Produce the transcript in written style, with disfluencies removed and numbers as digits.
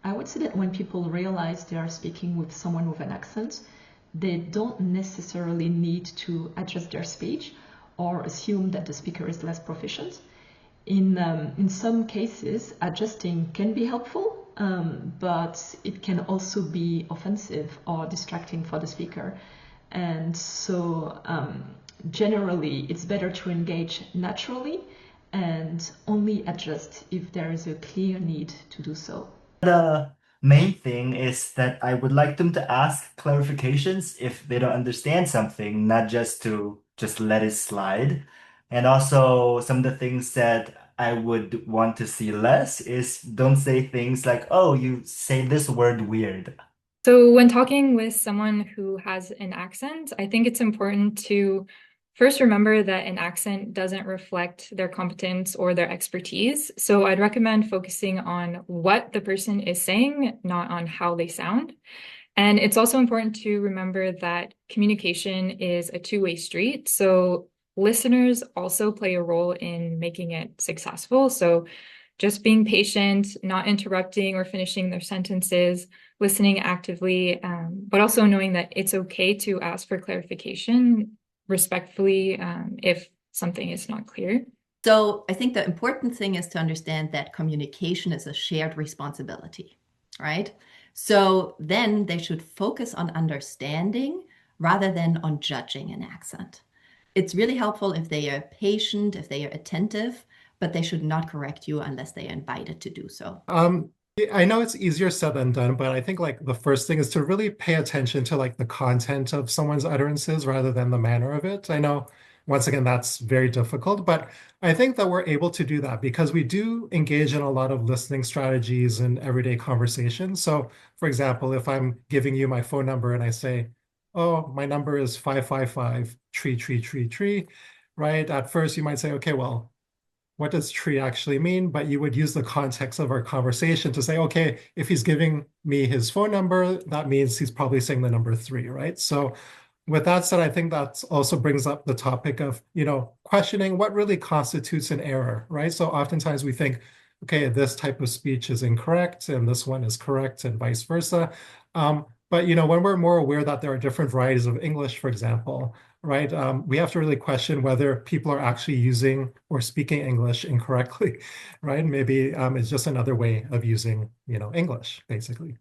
I would say that when people realize they are speaking with someone with an accent, they don't necessarily need to adjust their speech or assume that the speaker is less proficient. In some cases, adjusting can be helpful, but it can also be offensive or distracting for the speaker. And so generally, it's better to engage naturally and only adjust if there is a clear need to do so. The main thing is that I would like them to ask clarifications if they don't understand something, not just to just let it slide. And also some of the things that I would want to see less is don't say things like, oh, you say this word weird. So when talking with someone who has an accent, I think it's important to first remember that an accent doesn't reflect their competence or their expertise. So I'd recommend focusing on what the person is saying, not on how they sound. And it's also important to remember that communication is a two-way street. So listeners also play a role in making it successful. So just being patient, not interrupting or finishing their sentences, listening actively, but also knowing that it's okay to ask for clarification respectfully if something is not clear. So I think the important thing is to understand that communication is a shared responsibility, right? So then they should focus on understanding rather than on judging an accent. It's really helpful if they are patient, if they are attentive, but they should not correct you unless they are invited to do so. I know it's easier said than done, but I think like the first thing is to really pay attention to like the content of someone's utterances rather than the manner of it. I know once again that's very difficult, but I think that we're able to do that because we do engage in a lot of listening strategies and everyday conversations. So for example, if I'm giving you my phone number and I say, oh, my number is 555 tree, tree, tree, tree, right? At first you might say, okay, well, what does tree actually mean? But you would use the context of our conversation to say, okay, if he's giving me his phone number, that means he's probably saying the number 3, right? So with that said, I think that also brings up the topic of, questioning what really constitutes an error, right? So oftentimes we think, okay, this type of speech is incorrect and this one is correct and vice versa. But when we're more aware that there are different varieties of English, for example, right? We have to really question whether people are actually using or speaking English incorrectly, right? Maybe it's just another way of using, English, basically.